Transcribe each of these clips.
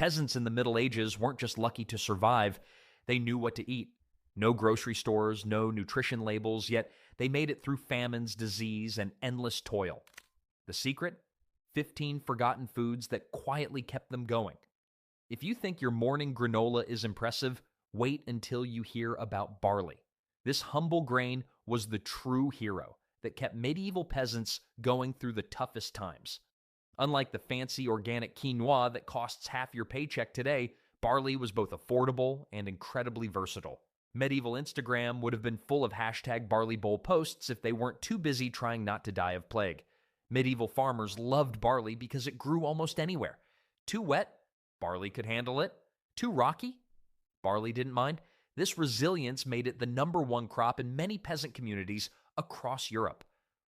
Peasants in the Middle Ages weren't just lucky to survive, they knew what to eat. No grocery stores, no nutrition labels, yet they made it through famines, disease, and endless toil. The secret? 15 forgotten foods that quietly kept them going. If you think your morning granola is impressive, wait until you hear about barley. This humble grain was the true hero that kept medieval peasants going through the toughest times. Unlike the fancy organic quinoa that costs half your paycheck today, barley was both affordable and incredibly versatile. Medieval Instagram would have been full of hashtag barley bowl posts if they weren't too busy trying not to die of plague. Medieval farmers loved barley because it grew almost anywhere. Too wet? Barley could handle it. Too rocky? Barley didn't mind. This resilience made it the #1 crop in many peasant communities across Europe.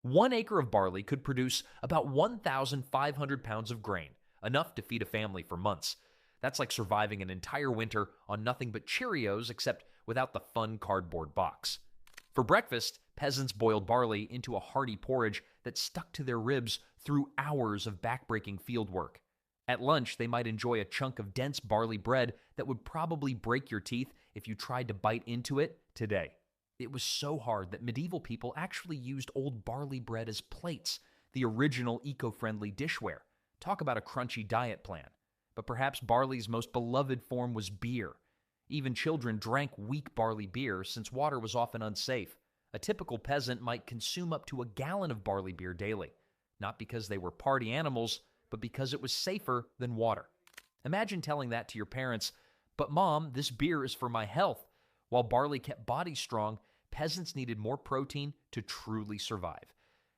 1 acre of barley could produce about 1,500 pounds of grain, enough to feed a family for months. That's like surviving an entire winter on nothing but Cheerios, except without the fun cardboard box. For breakfast, peasants boiled barley into a hearty porridge that stuck to their ribs through hours of backbreaking field work. At lunch, they might enjoy a chunk of dense barley bread that would probably break your teeth if you tried to bite into it today. It was so hard that medieval people actually used old barley bread as plates, the original eco-friendly dishware. Talk about a crunchy diet plan. But perhaps barley's most beloved form was beer. Even children drank weak barley beer since water was often unsafe. A typical peasant might consume up to a gallon of barley beer daily, not because they were party animals, but because it was safer than water. Imagine telling that to your parents, "But Mom, this beer is for my health." While barley kept bodies strong, peasants needed more protein to truly survive.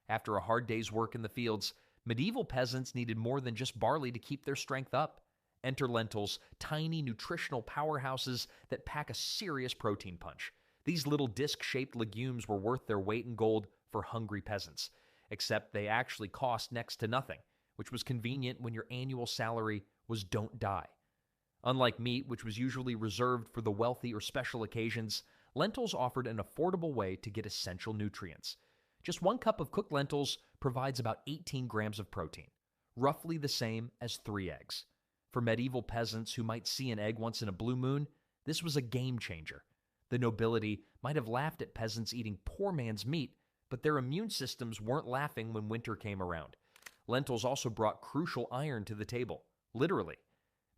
After a hard day's work in the fields, medieval peasants needed more than just barley to keep their strength up. Enter lentils, tiny nutritional powerhouses that pack a serious protein punch. These little disc-shaped legumes were worth their weight in gold for hungry peasants, except they actually cost next to nothing, which was convenient when your annual salary was don't die. Unlike meat, which was usually reserved for the wealthy or special occasions, lentils offered an affordable way to get essential nutrients. Just 1 cup of cooked lentils provides about 18 grams of protein, roughly the same as 3 eggs. For medieval peasants who might see an egg once in a blue moon, this was a game changer. The nobility might have laughed at peasants eating poor man's meat, but their immune systems weren't laughing when winter came around. Lentils also brought crucial iron to the table, literally.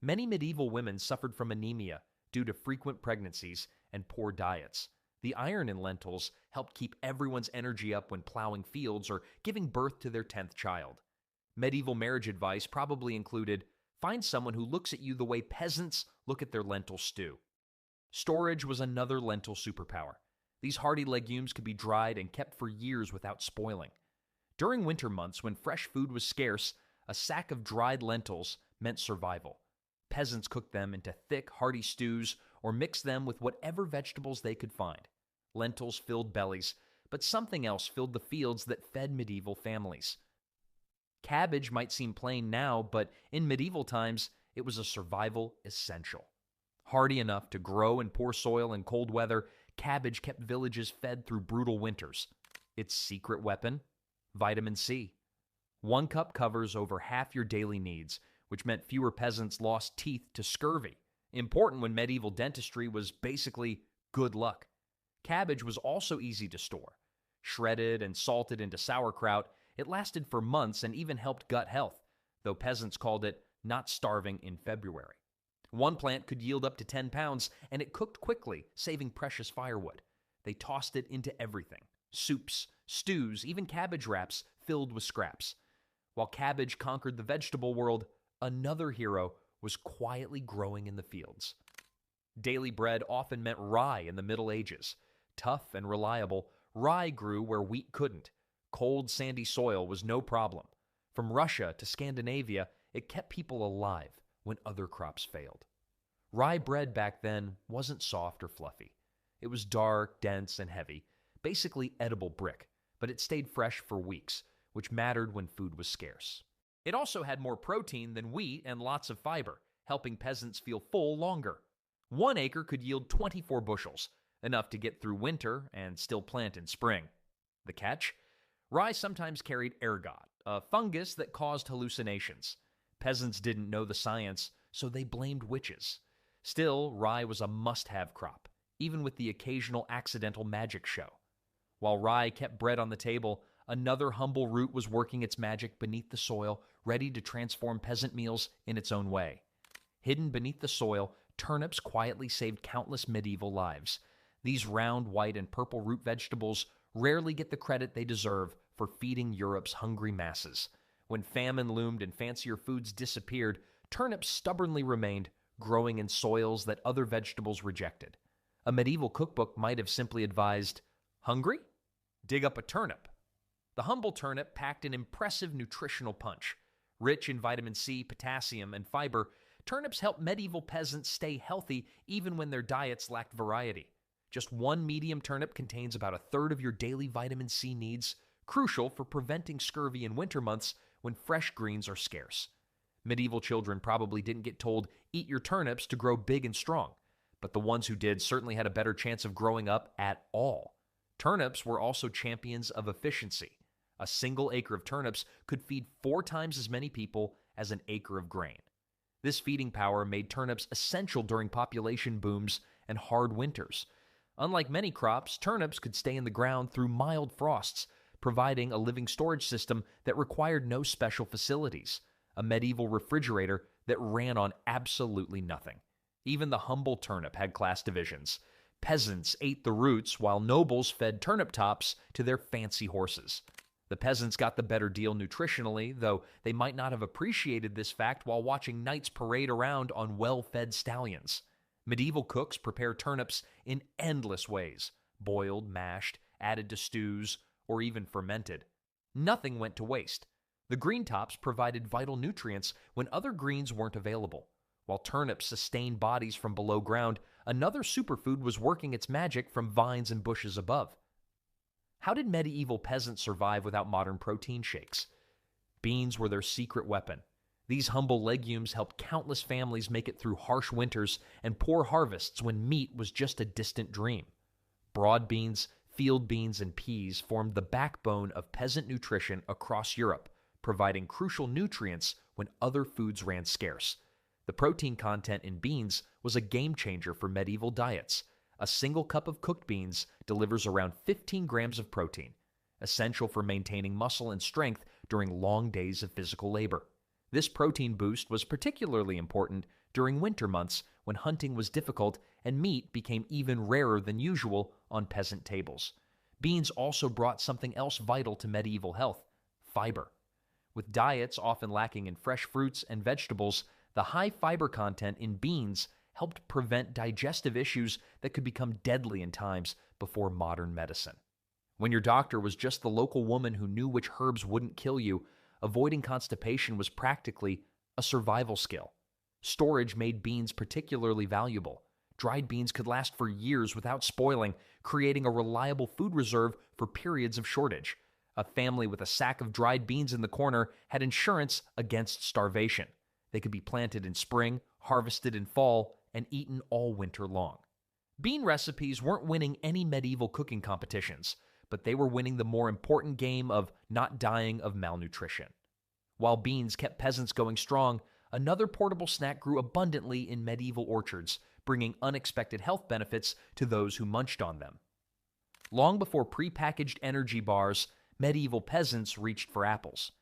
Many medieval women suffered from anemia due to frequent pregnancies and poor diets. The iron in lentils helped keep everyone's energy up when plowing fields or giving birth to their 10th child. Medieval marriage advice probably included, find someone who looks at you the way peasants look at their lentil stew. Storage was another lentil superpower. These hardy legumes could be dried and kept for years without spoiling. During winter months, when fresh food was scarce, a sack of dried lentils meant survival. Peasants cooked them into thick, hearty stews or mixed them with whatever vegetables they could find. Lentils filled bellies, but something else filled the fields that fed medieval families. Cabbage might seem plain now, but in medieval times, it was a survival essential. Hardy enough to grow in poor soil and cold weather, cabbage kept villages fed through brutal winters. Its secret weapon? Vitamin C. 1 cup covers over half your daily needs, which meant fewer peasants lost teeth to scurvy. Important when medieval dentistry was basically good luck. Cabbage was also easy to store. Shredded and salted into sauerkraut, it lasted for months and even helped gut health, though peasants called it not starving in February. 1 plant could yield up to 10 pounds, and it cooked quickly, saving precious firewood. They tossed it into everything: soups, stews, even cabbage wraps filled with scraps. While cabbage conquered the vegetable world, another hero was quietly growing in the fields. Daily bread often meant rye in the Middle Ages. Tough and reliable, rye grew where wheat couldn't. Cold, sandy soil was no problem. From Russia to Scandinavia, it kept people alive when other crops failed. Rye bread back then wasn't soft or fluffy. It was dark, dense, and heavy, basically edible brick, but it stayed fresh for weeks, which mattered when food was scarce. It also had more protein than wheat and lots of fiber, helping peasants feel full longer. 1 acre could yield 24 bushels, enough to get through winter and still plant in spring. The catch? Rye sometimes carried ergot, a fungus that caused hallucinations. Peasants didn't know the science, so they blamed witches. Still, rye was a must-have crop, even with the occasional accidental magic show. While rye kept bread on the table, another humble root was working its magic beneath the soil, ready to transform peasant meals in its own way. Hidden beneath the soil, turnips quietly saved countless medieval lives. These round, white, and purple root vegetables rarely get the credit they deserve for feeding Europe's hungry masses. When famine loomed and fancier foods disappeared, turnips stubbornly remained, growing in soils that other vegetables rejected. A medieval cookbook might have simply advised, "Hungry? Dig up a turnip." The humble turnip packed an impressive nutritional punch. Rich in vitamin C, potassium, and fiber, turnips helped medieval peasants stay healthy even when their diets lacked variety. Just one medium turnip contains about a third of your daily vitamin C needs, crucial for preventing scurvy in winter months when fresh greens are scarce. Medieval children probably didn't get told, "Eat your turnips to grow big and strong," but the ones who did certainly had a better chance of growing up at all. Turnips were also champions of efficiency. A single acre of turnips could feed 4 times as many people as an acre of grain. This feeding power made turnips essential during population booms and hard winters. Unlike many crops, turnips could stay in the ground through mild frosts, providing a living storage system that required no special facilities, a medieval refrigerator that ran on absolutely nothing. Even the humble turnip had class divisions. Peasants ate the roots while nobles fed turnip tops to their fancy horses. The peasants got the better deal nutritionally, though they might not have appreciated this fact while watching knights parade around on well-fed stallions. Medieval cooks prepared turnips in endless ways: boiled, mashed, added to stews, or even fermented. Nothing went to waste. The green tops provided vital nutrients when other greens weren't available. While turnips sustained bodies from below ground, another superfood was working its magic from vines and bushes above. How did medieval peasants survive without modern protein shakes? Beans were their secret weapon. These humble legumes helped countless families make it through harsh winters and poor harvests when meat was just a distant dream. Broad beans, field beans, and peas formed the backbone of peasant nutrition across Europe, providing crucial nutrients when other foods ran scarce. The protein content in beans was a game changer for medieval diets. A single cup of cooked beans delivers around 15 grams of protein, essential for maintaining muscle and strength during long days of physical labor. This protein boost was particularly important during winter months when hunting was difficult and meat became even rarer than usual on peasant tables. Beans also brought something else vital to medieval health: fiber. With diets often lacking in fresh fruits and vegetables, the high fiber content in beans helped prevent digestive issues that could become deadly in times before modern medicine. When your doctor was just the local woman who knew which herbs wouldn't kill you, avoiding constipation was practically a survival skill. Storage made beans particularly valuable. Dried beans could last for years without spoiling, creating a reliable food reserve for periods of shortage. A family with a sack of dried beans in the corner had insurance against starvation. They could be planted in spring, harvested in fall, and eaten all winter long. Bean recipes weren't winning any medieval cooking competitions, but they were winning the more important game of not dying of malnutrition. While beans kept peasants going strong, another portable snack grew abundantly in medieval orchards, bringing unexpected health benefits to those who munched on them. Long before prepackaged energy bars, medieval peasants reached for apples.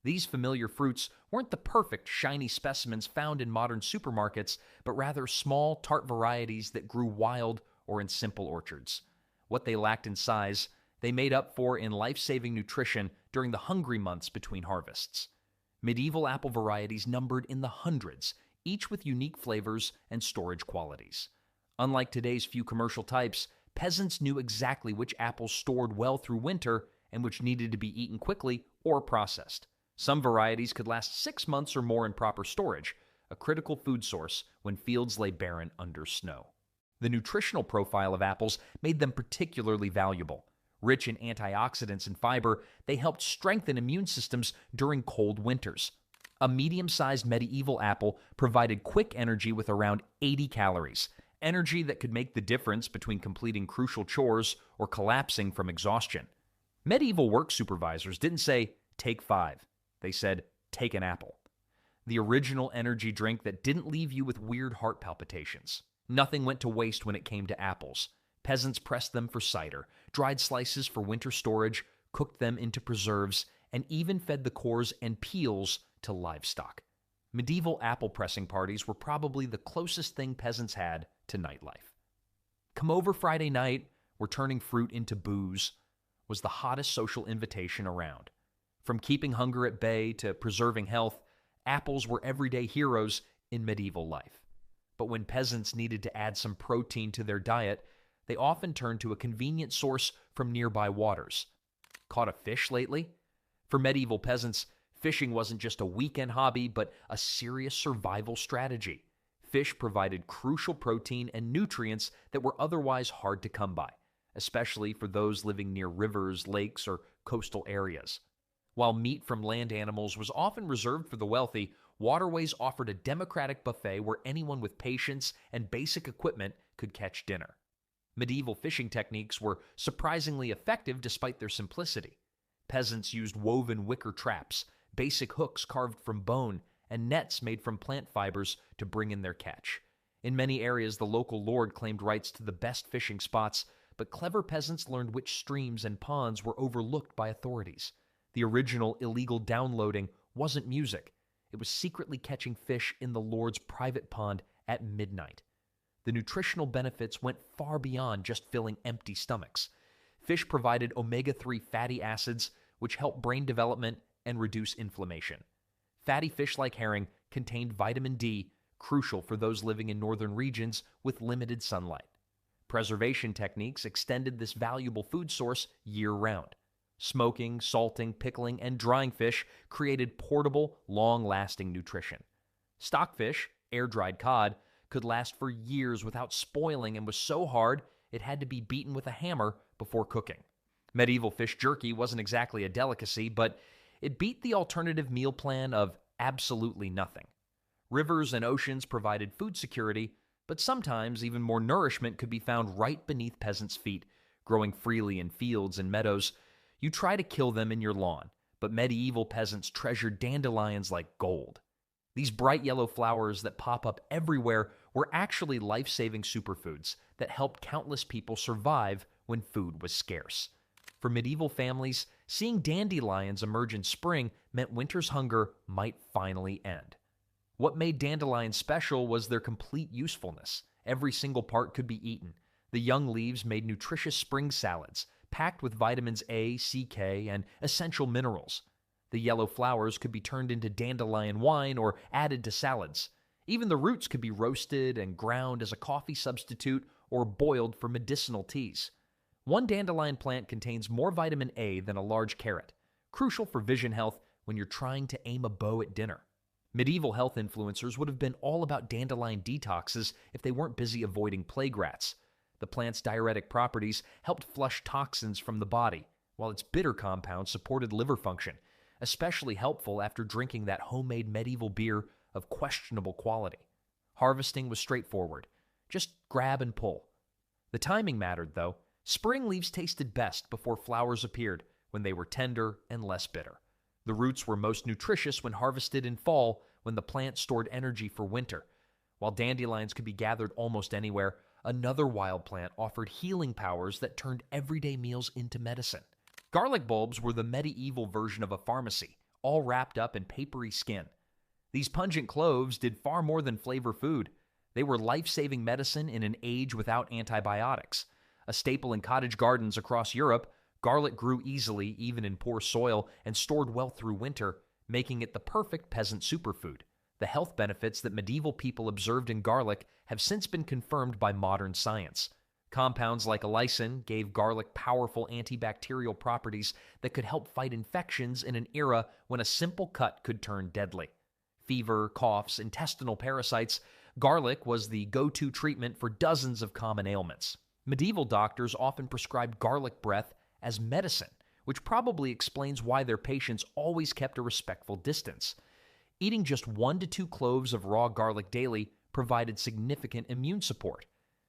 These familiar fruits weren't the perfect, shiny specimens found in modern supermarkets, but rather small, tart varieties that grew wild or in simple orchards. What they lacked in size, they made up for in life-saving nutrition during the hungry months between harvests. Medieval apple varieties numbered in the hundreds, each with unique flavors and storage qualities. Unlike today's few commercial types, peasants knew exactly which apples stored well through winter and which needed to be eaten quickly or processed. Some varieties could last 6 months or more in proper storage, a critical food source when fields lay barren under snow. The nutritional profile of apples made them particularly valuable. Rich in antioxidants and fiber, they helped strengthen immune systems during cold winters. A medium-sized medieval apple provided quick energy with around 80 calories, energy that could make the difference between completing crucial chores or collapsing from exhaustion. Medieval work supervisors didn't say, "Take 5." They said, "Take an apple." The original energy drink that didn't leave you with weird heart palpitations. Nothing went to waste when it came to apples. Peasants pressed them for cider, dried slices for winter storage, cooked them into preserves, and even fed the cores and peels to livestock. Medieval apple pressing parties were probably the closest thing peasants had to nightlife. Come over Friday night, we're turning fruit into booze, was the hottest social invitation around. From keeping hunger at bay to preserving health, apples were everyday heroes in medieval life. But when peasants needed to add some protein to their diet, they often turned to a convenient source from nearby waters. Caught a fish lately? For medieval peasants, fishing wasn't just a weekend hobby, but a serious survival strategy. Fish provided crucial protein and nutrients that were otherwise hard to come by, especially for those living near rivers, lakes, or coastal areas. While meat from land animals was often reserved for the wealthy, waterways offered a democratic buffet where anyone with patience and basic equipment could catch dinner. Medieval fishing techniques were surprisingly effective despite their simplicity. Peasants used woven wicker traps, basic hooks carved from bone, and nets made from plant fibers to bring in their catch. In many areas, the local lord claimed rights to the best fishing spots, but clever peasants learned which streams and ponds were overlooked by authorities. The original illegal downloading wasn't music. It was secretly catching fish in the lord's private pond at midnight. The nutritional benefits went far beyond just filling empty stomachs. Fish provided omega-3 fatty acids, which help brain development and reduce inflammation. Fatty fish like herring contained vitamin D, crucial for those living in northern regions with limited sunlight. Preservation techniques extended this valuable food source year-round. Smoking, salting, pickling, and drying fish created portable, long-lasting nutrition. Stockfish, air-dried cod, could last for years without spoiling and was so hard it had to be beaten with a hammer before cooking. Medieval fish jerky wasn't exactly a delicacy, but it beat the alternative meal plan of absolutely nothing. Rivers and oceans provided food security, but sometimes even more nourishment could be found right beneath peasants' feet, growing freely in fields and meadows. You try to kill them in your lawn, but medieval peasants treasured dandelions like gold. These bright yellow flowers that pop up everywhere were actually life-saving superfoods that helped countless people survive when food was scarce. For medieval families, seeing dandelions emerge in spring meant winter's hunger might finally end. What made dandelions special was their complete usefulness. Every single part could be eaten. The young leaves made nutritious spring salads, packed with vitamins A, C, K, and essential minerals. The yellow flowers could be turned into dandelion wine or added to salads. Even the roots could be roasted and ground as a coffee substitute or boiled for medicinal teas. One dandelion plant contains more vitamin A than a large carrot, crucial for vision health when you're trying to aim a bow at dinner. Medieval health influencers would have been all about dandelion detoxes if they weren't busy avoiding plague rats. The plant's diuretic properties helped flush toxins from the body, while its bitter compounds supported liver function, especially helpful after drinking that homemade medieval beer of questionable quality. Harvesting was straightforward. Just grab and pull. The timing mattered, though. Spring leaves tasted best before flowers appeared, when they were tender and less bitter. The roots were most nutritious when harvested in fall, when the plant stored energy for winter. While dandelions could be gathered almost anywhere, another wild plant offered healing powers that turned everyday meals into medicine. Garlic bulbs were the medieval version of a pharmacy, all wrapped up in papery skin. These pungent cloves did far more than flavor food. They were life-saving medicine in an age without antibiotics. A staple in cottage gardens across Europe, garlic grew easily, even in poor soil, and stored well through winter, making it the perfect peasant superfood. The health benefits that medieval people observed in garlic have since been confirmed by modern science. Compounds like allicin gave garlic powerful antibacterial properties that could help fight infections in an era when a simple cut could turn deadly. Fever, coughs, intestinal parasites, garlic was the go-to treatment for dozens of common ailments. Medieval doctors often prescribed garlic breath as medicine, which probably explains why their patients always kept a respectful distance. Eating just 1 to 2 cloves of raw garlic daily provided significant immune support.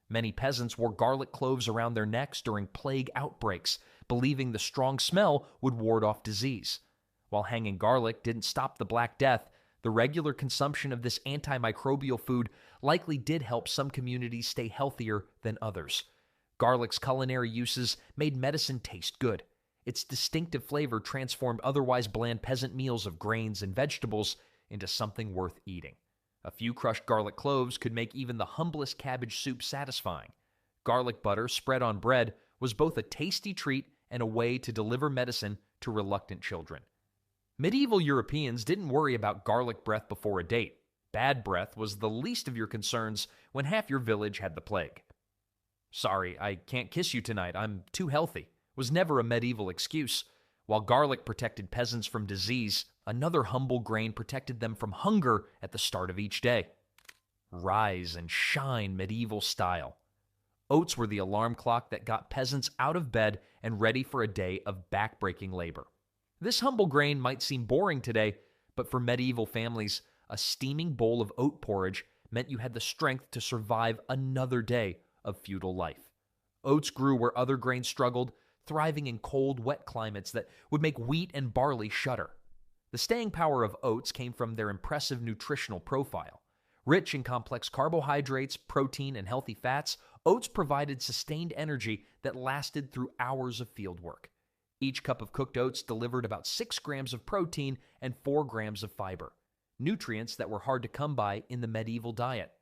Many peasants wore garlic cloves around their necks during plague outbreaks, believing the strong smell would ward off disease. While hanging garlic didn't stop the Black Death, The regular consumption of this antimicrobial food likely did help some communities stay healthier than others. Garlic's culinary uses made medicine taste good. Its distinctive flavor transformed otherwise bland peasant meals of grains and vegetables into something worth eating. A few crushed garlic cloves could make even the humblest cabbage soup satisfying. Garlic butter spread on bread was both a tasty treat and a way to deliver medicine to reluctant children. Medieval Europeans didn't worry about garlic breath before a date. Bad breath was the least of your concerns when half your village had the plague. "Sorry, I can't kiss you tonight. I'm too healthy," was never a medieval excuse. While garlic protected peasants from disease, another humble grain protected them from hunger at the start of each day. Rise and shine medieval style. Oats were the alarm clock that got peasants out of bed and ready for a day of backbreaking labor. This humble grain might seem boring today, but for medieval families, a steaming bowl of oat porridge meant you had the strength to survive another day of feudal life. Oats grew where other grains struggled, thriving in cold, wet climates that would make wheat and barley shudder. The staying power of oats came from their impressive nutritional profile. Rich in complex carbohydrates, protein, and healthy fats, oats provided sustained energy that lasted through hours of field work. Each cup of cooked oats delivered about 6 grams of protein and 4 grams of fiber, nutrients that were hard to come by in the medieval diet.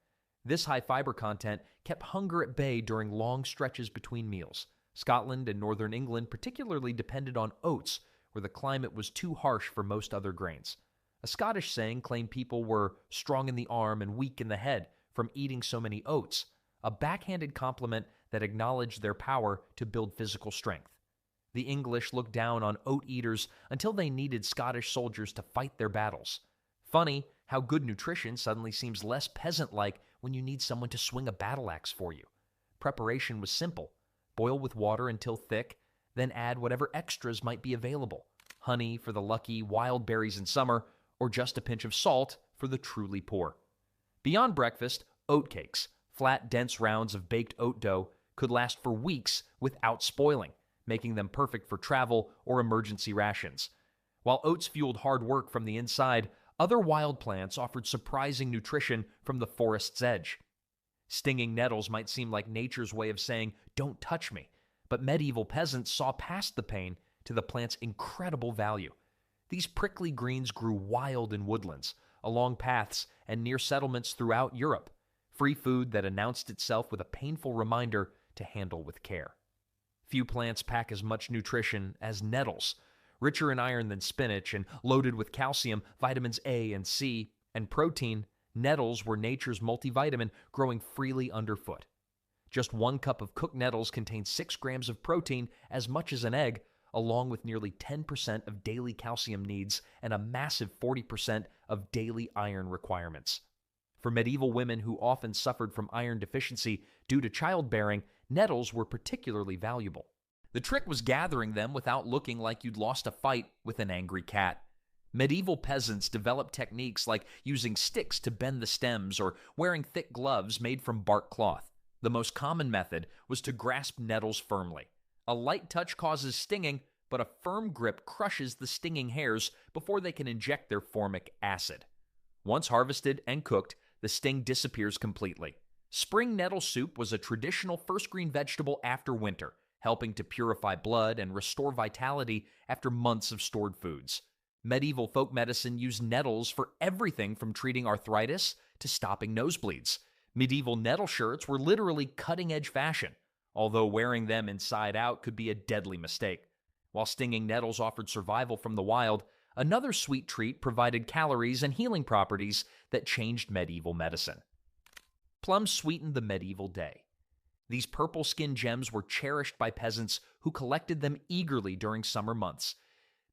This high fiber content kept hunger at bay during long stretches between meals. Scotland and northern England particularly depended on oats, where the climate was too harsh for most other grains. A Scottish saying claimed people were strong in the arm and weak in the head from eating so many oats, a backhanded compliment that acknowledged their power to build physical strength. The English looked down on oat eaters until they needed Scottish soldiers to fight their battles. Funny how good nutrition suddenly seems less peasant-like when you need someone to swing a battle axe for you. Preparation was simple. Boil with water until thick, then add whatever extras might be available. Honey for the lucky, wild berries in summer, or just a pinch of salt for the truly poor. Beyond breakfast, oat cakes, flat, dense rounds of baked oat dough, could last for weeks without spoiling, making them perfect for travel or emergency rations. While oats fueled hard work from the inside, other wild plants offered surprising nutrition from the forest's edge. Stinging nettles might seem like nature's way of saying, "Don't touch me," but medieval peasants saw past the pain to the plant's incredible value. These prickly greens grew wild in woodlands, along paths, and near settlements throughout Europe, free food that announced itself with a painful reminder to handle with care. Few plants pack as much nutrition as nettles. Richer in iron than spinach and loaded with calcium, vitamins A and C, and protein, nettles were nature's multivitamin growing freely underfoot. Just 1 cup of cooked nettles contains 6 grams of protein, as much as an egg, along with nearly 10% of daily calcium needs and a massive 40% of daily iron requirements. For medieval women who often suffered from iron deficiency due to childbearing, nettles were particularly valuable. The trick was gathering them without looking like you'd lost a fight with an angry cat. Medieval peasants developed techniques like using sticks to bend the stems or wearing thick gloves made from bark cloth. The most common method was to grasp nettles firmly. A light touch causes stinging, but a firm grip crushes the stinging hairs before they can inject their formic acid. Once harvested and cooked, the sting disappears completely. Spring nettle soup was a traditional first green vegetable after winter, helping to purify blood and restore vitality after months of stored foods. Medieval folk medicine used nettles for everything from treating arthritis to stopping nosebleeds. Medieval nettle shirts were literally cutting-edge fashion, although wearing them inside out could be a deadly mistake. While stinging nettles offered survival from the wild, another sweet treat provided calories and healing properties that changed medieval medicine. Plums sweetened the medieval day. These purple skin gems were cherished by peasants who collected them eagerly during summer months.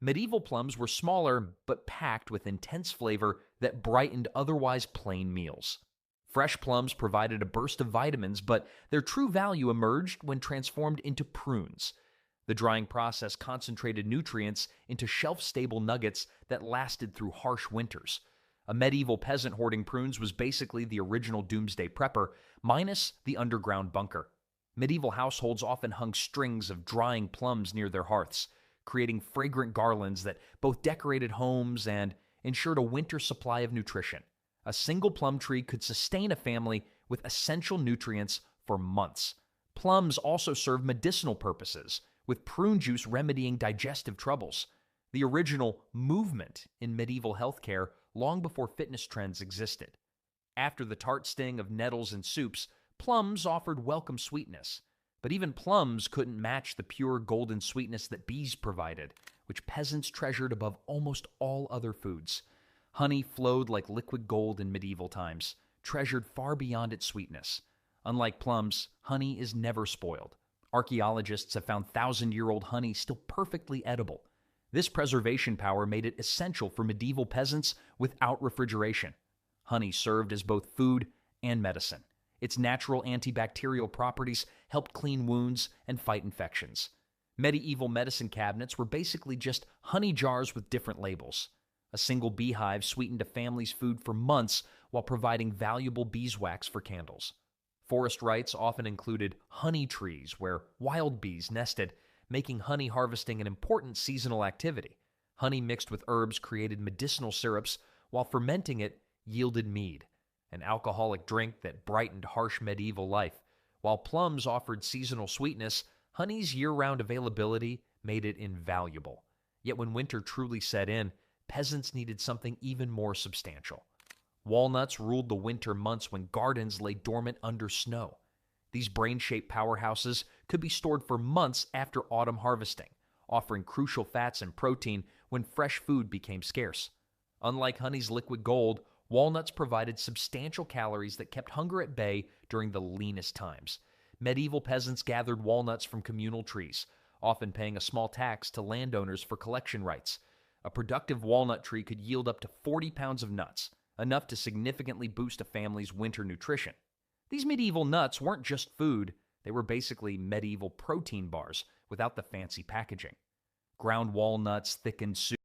Medieval plums were smaller, but packed with intense flavor that brightened otherwise plain meals. Fresh plums provided a burst of vitamins, but their true value emerged when transformed into prunes. The drying process concentrated nutrients into shelf-stable nuggets that lasted through harsh winters. A medieval peasant hoarding prunes was basically the original doomsday prepper, minus the underground bunker. Medieval households often hung strings of drying plums near their hearths, creating fragrant garlands that both decorated homes and ensured a winter supply of nutrition. A single plum tree could sustain a family with essential nutrients for months. Plums also served medicinal purposes, with prune juice remedying digestive troubles. The original movement in medieval healthcare long before fitness trends existed. After the tart sting of nettles in soups, plums offered welcome sweetness. But even plums couldn't match the pure golden sweetness that bees provided, which peasants treasured above almost all other foods. Honey flowed like liquid gold in medieval times, treasured far beyond its sweetness. Unlike plums, honey is never spoiled. Archaeologists have found thousand-year-old honey still perfectly edible. This preservation power made it essential for medieval peasants without refrigeration. Honey served as both food and medicine. Its natural antibacterial properties helped clean wounds and fight infections. Medieval medicine cabinets were basically just honey jars with different labels. A single beehive sweetened a family's food for months while providing valuable beeswax for candles. Forest rites often included honey trees where wild bees nested, making honey harvesting an important seasonal activity. Honey mixed with herbs created medicinal syrups, while fermenting it yielded mead, an alcoholic drink that brightened harsh medieval life. While plums offered seasonal sweetness, honey's year-round availability made it invaluable. Yet when winter truly set in, peasants needed something even more substantial. Walnuts ruled the winter months when gardens lay dormant under snow. These brain-shaped powerhouses could be stored for months after autumn harvesting, offering crucial fats and protein when fresh food became scarce. Unlike honey's liquid gold, walnuts provided substantial calories that kept hunger at bay during the leanest times. Medieval peasants gathered walnuts from communal trees, often paying a small tax to landowners for collection rights. A productive walnut tree could yield up to 40 pounds of nuts, enough to significantly boost a family's winter nutrition. These medieval nuts weren't just food, they were basically medieval protein bars without the fancy packaging. Ground walnuts thickened soup.